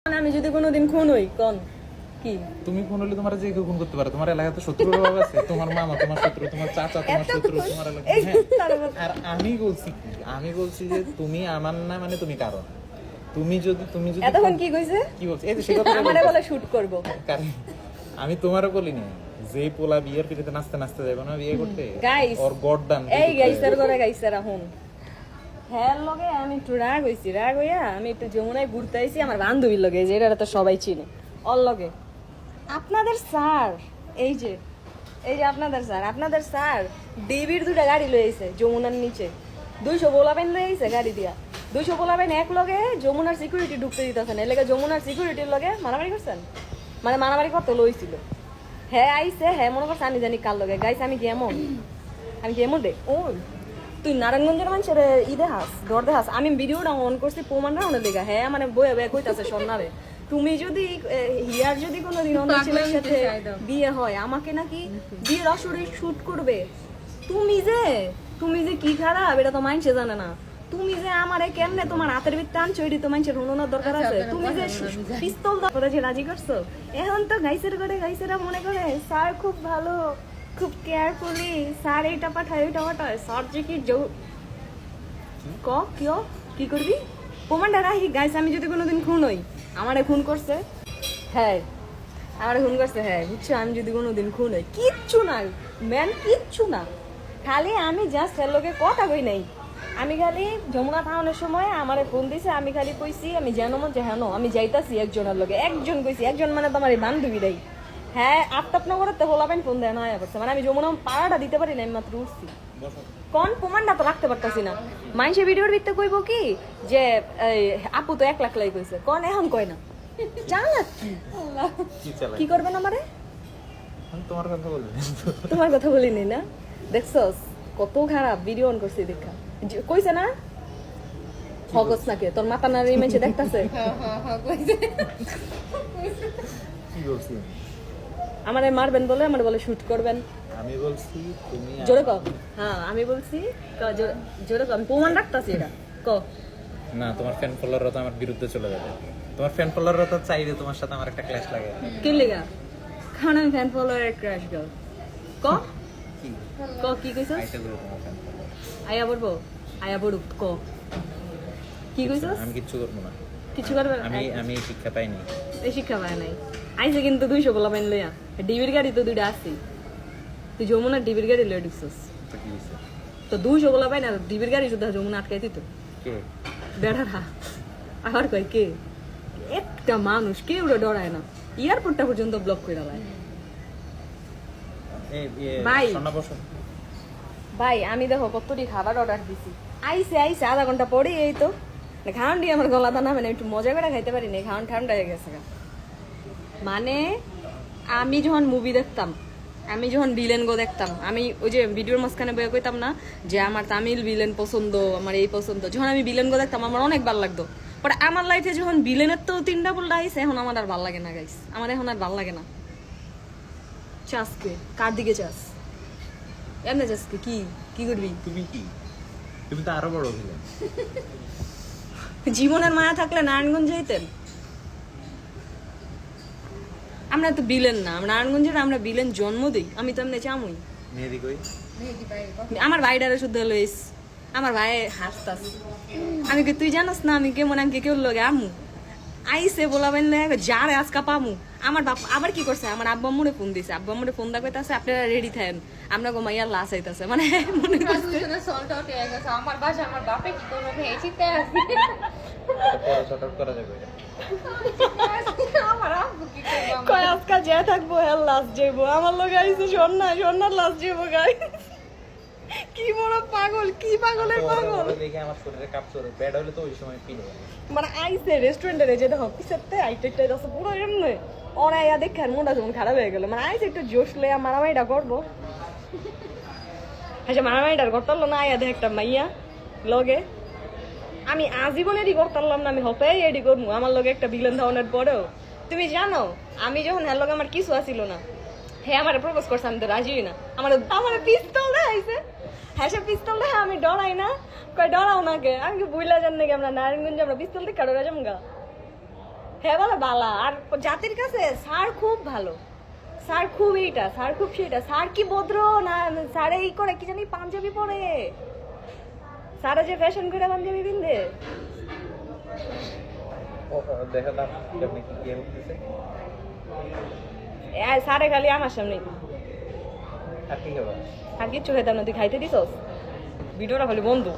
আমি যদি কোনোদিন খুন হই কোন কি তুমি খুন হলে তোমার যে কেউ খুন করতে পারে। তোমার এলাকাতে শত্রুর অভাব আছে? তোমার মামা তোমার শত্রু, তোমার চাচা তোমার শত্রু, তোমার এলাকায়। হ্যাঁ, আর আমি বলছি কি, আমি বলছি যে তুমি আমার না, মানে তুমি কারণ। তুমি যদি এতক্ষণ কি কইছে? কি বলছি এই যে সে কথা আমারে বলে শুট করব। আমি তোমারও বলিনি যে পোলা বিয়ের পিড়িতে নাচতে নাচতে যাবে না বিয়ে করতে, গাইস ওর গর্দান এই গাইসের করে গাইসের এখন হ্যাঁ লগে আমি একটু রাগ হইছি, রাগ হইয়া আমি একটু যমুনায় ঘুরতে আইছি আমার বান্ধবীর লগে, যে এটা তো সবাই চিনে ওর লগে। আপনাদের স্যার এই যে আপনাদের স্যার দেবীর দুটা গাড়ি লয়ে আইছে যমুনার নিচে, 200 বোলাবেন লয়ে আইছে গাড়ি দিয়া, 200 বোলাবেন এক লগে যমুনার সিকিউরিটি ঢুকতে দিতেছেন, এর লেগে যমুনার সিকিউরিটির লগে মারামারি করছেন, মানে মারামারি করতে লইছিল। হ্যাঁ আইছে, হ্যাঁ মনে করছে আমি জানি কার লগে। গাইস আমি কি এমন রে? ওই তুই নারায়ণগঞ্জের মানুষের ঈদে হাস ডর দেহাস। আমি ভিডিওটা অন করছি প্রমাণ রাউন্ডের লেগা। হ্যাঁ মানে বয়ে বয়ে কইতাছে সন্নারে তুমি যদি হিয়ার যদি কোনোদিন অন্য ছেলের সাথে বিয়ে হয় আমাকে নাকি বিয়ের আসরে শুট করবে। তুমি যে কি খারাপ এটা তো মানুষে জানে না। তুমি যে আমারে কেমনে তোমার হাতের ভিতরে আনছো এটি তো মানুষের হনোনার দরকার আছে। তুমি যে পিস্তল ধরে যে রাজি করছো, এখন তো গাইসেরা মনে করে স্যার খুব ভালো, খুব কেয়ারফুলি স্যার এইটা পাঠায় ওইটা পাঠায়, স্যার যে কি কি করবি প্রমাণটা রাখি। গাইস আমি যদি কোনোদিন খুন হই, আমারে খুন করছে, হ্যাঁ আমারে খুন করছে, হ্যাঁ বুঝছো, আমি যদি কোনোদিন খুন হই কিচ্ছু না ম্যান, কিচ্ছু না, খালি আমি জাস্ট এর লোকে কথা কই নাই। আমি খালি যমুনা থাউনের সময় আমারে ফোন দিছে, আমি খালি কইছি আমি জানো যে হ্যাঁ আমি যাইতাছি একজনের লোকে, একজন কইছি, একজন মানে তোমার এই বান্ধবীরাই। হ্যাঁ আপনা করতে হোলাবেন ফোন দেয় না করছে, মানে আমি যমুনা পাড়াটা দিতে পারি না, আমি মাত্র উঠছি। কোন প্রমাণটা তো রাখতে পারতাছি না। মানুষের ভিডিওর ভিত্তে কইব কি যে আপু তো 1 লাখ লাই কইছে, কোন এখন কয় না চালাক কি করবেন আমারে? তোমার কথা বলিনি না, দেখছস কত খারাপ ভিডিও অন করছি দেখা, কইছে না হগস নাকি তোর মাথা না রিমেছে দেখতাছে। আমারে মারবেন বলে আমারে বলে শুট করবেন, আমি বলছি তুমি জোরে কও। হ্যাঁ আমি বলছি জোরে কও, আমি প্রমাণ রাখতাছি এটা ক না। তোমার ফ্যান ফলোয়াররা তো আমার বিরুদ্ধে চলে যাবে। তোমার ফ্যান ফলোয়াররা তো চাইবে তোমার সাথে আমার একটা ক্ল্যাশ লাগে। কি লাগা কারণ আমি ফ্যান ফলোয়ারের ক্র্যাশ গার্ল কি কইছস? আয়া বলবো আয়া বড়ুক কি কইছস? আমি কিচ্ছু করব না, কিছু করবে আমি শিক্ষা পাইনি, এই শিক্ষা পায় নাই। আইছে কিন্তু 200 বলা পাইন লইয়া, ডিবির গাড়ি তো দুইটা আসছে, তুই যমুনার ডিবির গাড়ি লয়ে ঢুকছস তো 200 বলা পাই না, ডিবির গাড়ি শুধু যমুনা আটকাই দিত কে বেড়ারা। আবার কয় কে একটা মানুষ কেউ ডরায় না, এয়ারপোর্টটা পর্যন্ত ব্লক করে দেয়। ভাই আমি দেখো কতটি খাবার অর্ডার দিছি, আইসে আধা ঘন্টা পরে এই তো খাওয়ান দিয়ে আমার গলাটা নামে না, একটু মজা করে খাইতে পারি না, খাওয়ান ঠান্ডা হয়ে গেছে। মানে আমি যখন মুভি দেখতাম, আমি যখন ভিলেন গো দেখতাম, আমি ওই যে ভিডিওর মাঝখানে বয়ে কইতাম না যে আমার তামিল ভিলেন পছন্দ, আমার এই পছন্দ, যখন আমি ভিলেন গো দেখতাম আমার অনেক ভালো লাগতো। বাট আমার লাইফে যখন ভিলেনের তো 3টা বলটা আইছে, এখন আমার আর ভাল লাগে না গাইস, আমার এখন আর ভাল লাগে না। চাষকে কার দিকে চাষ এমনি চাষকে কি করবি তুমি তো আরো বড় ভিলেন। জীবনের মায়া থাকলে নারায়ণগঞ্জ যাইতেন। আমরা তো বিলেন না, আমরা নারায়ণগঞ্জের আমরা বিলেন জন্ম দিই। আমি তো এমনি চামুই আমার ভাইডারে শুদ্ধ লইস, আমার ভাই হাসতাস। আমি কি তুই জানাস না আমি কেমন, আমি কেউ লগে আমু আইসে বলাবেন যারে আজকা পামু। আমার বাপ আবার কি করছে, আমার আব্বা আম্মুরে ফোন দিছে, আব্বা আম্মুরে ফোন দা কইতাছে আপনারা রেডি থাকেন, আমরা গোমাইয়া লাশ আইতাছে। মানে মনে করছে আমার বাসা আমার বাপে কি করবে ভেজিতে আছে করা যাবে। আমার আব্বু কি করবে, কয় আজকা যে থাকবো এর লাশ যাইবো, আমার লগে আইছে স্বর্ণার লাশ যাইবো। গাই কি বড় পাগল, কি পাগলের পাগল দেখে আমার শরীরে কাপ চড়ে, ব্যাড হলে তো ওই সময় পিলে মানে আইসে রেস্টুরেন্টে যে দেখো পিছাতে আইটেটাই আছে পুরো এমনি ওরা ইয়া দেখে আর মোটা যখন খারাপ হয়ে গেল, মানে আইসে একটু জোশ লইয়া মারামারিটা করবো। আচ্ছা মারামারিটার করতে না আয়া দেখ একটা মাইয়া লগে, আমি আজীবনেরই করতাম না, আমি হপেই এডি করবো আমার লগে একটা ভিলেন ধারণের পরেও। তুমি জানো আমি যখন হ্যার লগে আমার কিছু আসিল না, হ্যাঁ আমার প্রপোজ করছে, আমি তো রাজি না, আমার পিস্তল দেখাইছে, হ্যাঁ সে পিস্তল দেখা আমি ডরাই না, কয় ডরাও না কে, আমি কি বুঝলা জান নাকি আমরা নারায়ণগঞ্জে আমরা পিস্তল দিয়ে কারো রাজাম গা হ্যাঁ বলে বালা আর জাতির কাছে স্যার খুব ভালো, স্যার খুব এইটা, স্যার খুব সেটা, স্যার কি ভদ্র না, স্যার এই করে কি জানি পাঞ্জাবি পরে, স্যারে যে ফ্যাশন করে পাঞ্জাবি পিন্ধে। দেখা দাম আপনি কি কি করতেছে স্যারে খালি আমার সামনে, আর কি হবে আর কিচ্ছু খেতাম না, তুই খাইতে দিছস, ভিডিওটা খালি বন্ধু।